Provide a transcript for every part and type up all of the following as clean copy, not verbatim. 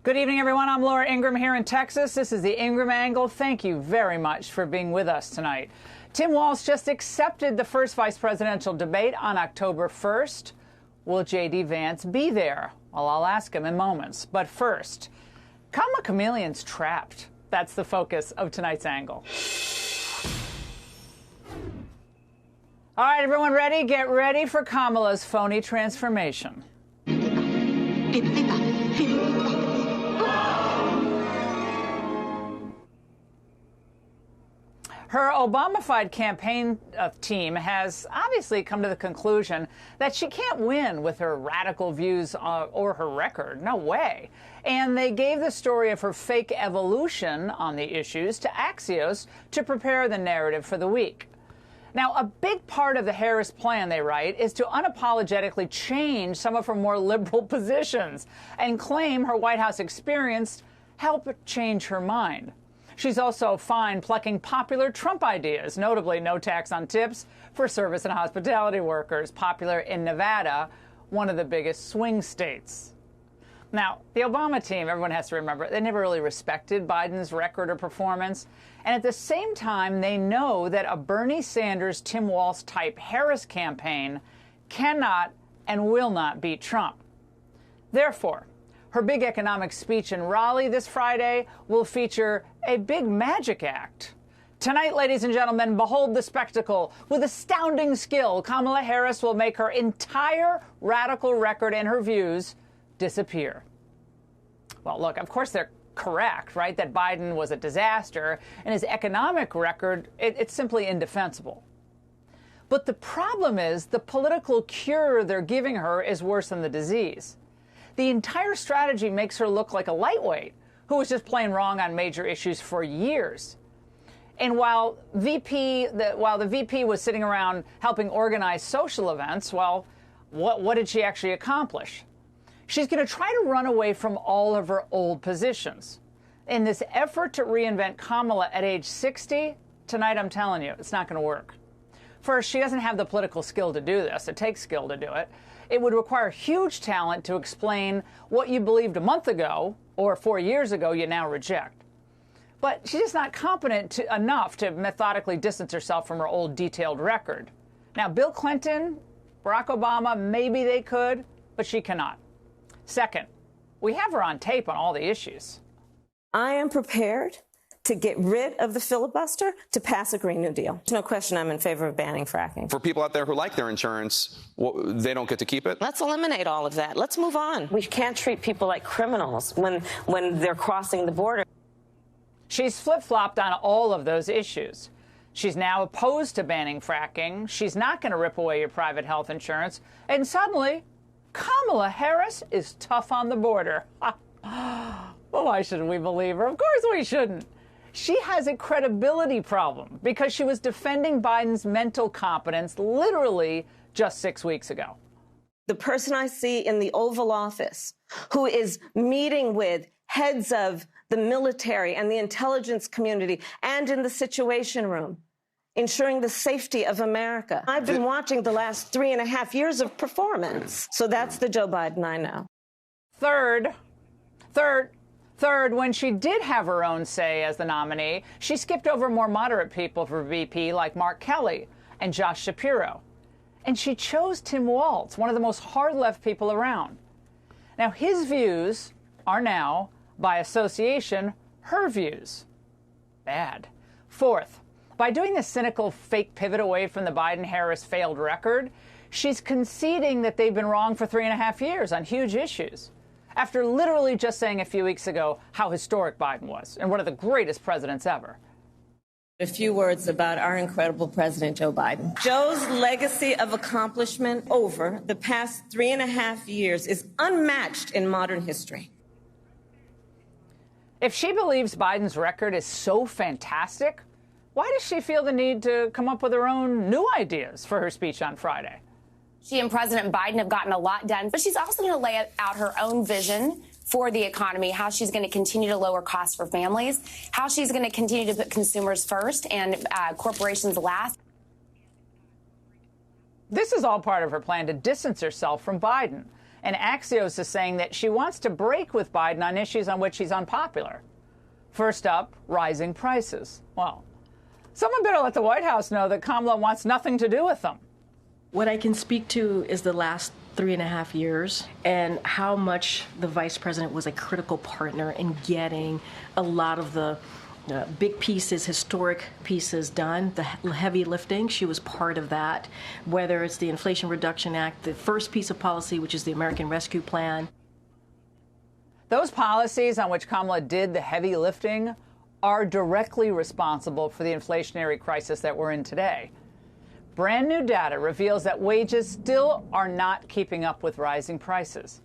Good evening, everyone. I'm Laura Ingraham here in Texas. This is the Ingraham Angle. Thank you very much for being with us tonight. Tim Walz just accepted the first vice presidential debate on October 1st. Will J.D. Vance be there? Well, I'll ask him in moments. But first, Kamala Chameleon's trapped. That's the focus of tonight's angle. All right, everyone ready? Get ready for Kamala's phony transformation. Her Obama-fied campaign team has obviously come to the conclusion that she can't win with her radical views or her record. No way. And they gave the story of her fake evolution on the issues to Axios to prepare the narrative for the week. Now, a big part of the Harris plan, they write, is to unapologetically change some of her more liberal positions and claim her White House experience helped change her mind. She's also fine plucking popular Trump ideas, notably no tax on tips for service and hospitality workers, popular in Nevada, one of the biggest swing states. Now, the Obama team, everyone has to remember, they never really respected Biden's record or performance. And at the same time, they know that a Bernie Sanders, Tim Walz-type Harris campaign cannot and will not beat Trump. Therefore, her big economic speech in Raleigh this Friday will feature a big magic act. Tonight, ladies and gentlemen, behold the spectacle. With astounding skill, Kamala Harris will make her entire radical record and her views disappear. Well, look, of course they're correct, right, that Biden was a disaster, and his economic record, it's simply indefensible. But the problem is the political cure they're giving her is worse than the disease. The entire strategy makes her look like a lightweight who was just plain wrong on major issues for years. And while the VP was sitting around helping organize social events, well, what did she actually accomplish? She's going to try to run away from all of her old positions. In this effort to reinvent Kamala at age 60, tonight I'm telling you, it's not going to work. First, she doesn't have the political skill to do this. It takes skill to do it. It would require huge talent to explain what you believed a month ago or 4 years ago you now reject. But she's just not competent enough to methodically distance herself from her old detailed record. Now, Bill Clinton, Barack Obama, maybe they could, but she cannot. Second, we have her on tape on all the issues. I am prepared to get rid of the filibuster to pass a Green New Deal. There's no question I'm in favor of banning fracking. For people out there who like their insurance, they don't get to keep it? Let's eliminate all of that. Let's move on. We can't treat people like criminals when they're crossing the border. She's flip-flopped on all of those issues. She's now opposed to banning fracking. She's not going to rip away your private health insurance. And suddenly, Kamala Harris is tough on the border. Well, why shouldn't we believe her? Of course we shouldn't. She has a credibility problem because she was defending Biden's mental competence literally just 6 weeks ago. The person I see in the Oval Office who is meeting with heads of the military and the intelligence community and in the Situation Room, ensuring the safety of America. I've been watching the last 3.5 years of performance. So that's the Joe Biden I know. Third, when she did have her own say as the nominee, she skipped over more moderate people for VP like Mark Kelly and Josh Shapiro. And she chose Tim Walz, one of the most hard-left people around. Now, his views are now, by association, her views. Bad. Fourth, by doing this cynical fake pivot away from the Biden-Harris failed record, she's conceding that they've been wrong for 3.5 years on huge issues, after literally just saying a few weeks ago how historic Biden was and one of the greatest presidents ever. A few words about our incredible President Joe Biden. Joe's legacy of accomplishment over the past 3.5 years is unmatched in modern history. If she believes Biden's record is so fantastic, why does she feel the need to come up with her own new ideas for her speech on Friday? She and President Biden have gotten a lot done, but she's also going to lay out her own vision for the economy, how she's going to continue to lower costs for families, how she's going to continue to put consumers first and corporations last. This is all part of her plan to distance herself from Biden And Axios is saying that she wants to break with Biden on issues on which he's unpopular. First up, rising prices. Well, someone better let the White House know that Kamala wants nothing to do with them. What I can speak to is the last 3.5 years and how much the vice president was a critical partner in getting a lot of the big pieces, historic pieces done, the heavy lifting. She was part of that, whether it's the Inflation Reduction Act, the first piece of policy, which is the American Rescue Plan. Those policies on which Kamala did the heavy lifting are directly responsible for the inflationary crisis that we're in today. Brand new data reveals that wages still are not keeping up with rising prices.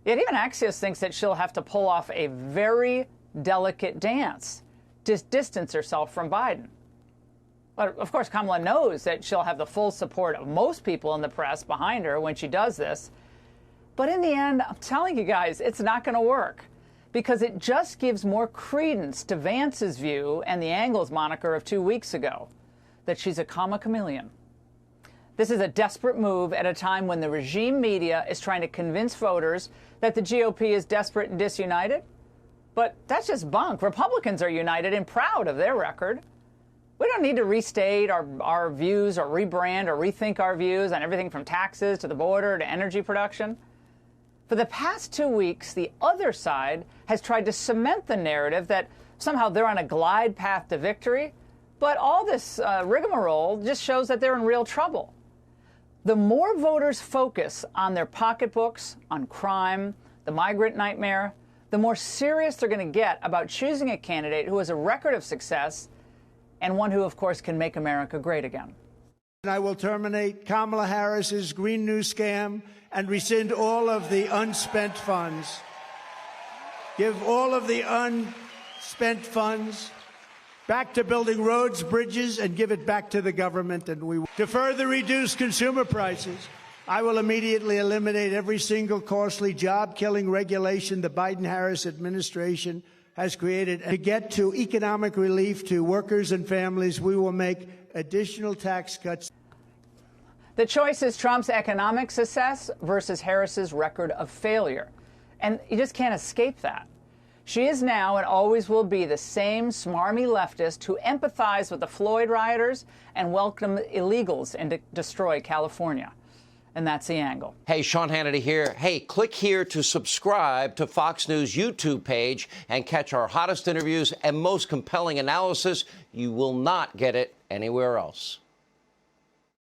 Yet even Axios thinks that she'll have to pull off a very delicate dance to distance herself from Biden. But of course, Kamala knows that she'll have the full support of most people in the press behind her when she does this. But in the end, I'm telling you guys, it's not going to work because it just gives more credence to Vance's view and the Angle's moniker of 2 weeks ago, that she's a comma chameleon. This is a desperate move at a time when the regime media is trying to convince voters that the GOP is desperate and disunited. But that's just bunk. Republicans are united and proud of their record. We don't need to restate our views or rebrand or rethink our views on everything from taxes to the border to energy production. For the past 2 weeks, the other side has tried to cement the narrative that somehow they're on a glide path to victory. But all this rigmarole just shows that they're in real trouble. The more voters focus on their pocketbooks, on crime, the migrant nightmare, the more serious they're going to get about choosing a candidate who has a record of success and one who, of course, can make America great again. I will terminate Kamala Harris's Green New scam and rescind all of the unspent funds. Give all of the unspent funds back to building roads, bridges, and give it back to the government. And to further reduce consumer prices, I will immediately eliminate every single costly job-killing regulation the Biden-Harris administration has created. And to get to economic relief to workers and families, we will make additional tax cuts. The choice is Trump's economic success versus Harris's record of failure. And you just can't escape that. She is now and always will be the same smarmy leftist who empathized with the Floyd rioters and welcomed illegals and to destroy California. And that's The Angle. Hey, Sean Hannity here. Hey, click here to subscribe to Fox News YouTube page and catch our hottest interviews and most compelling analysis. You will not get it anywhere else.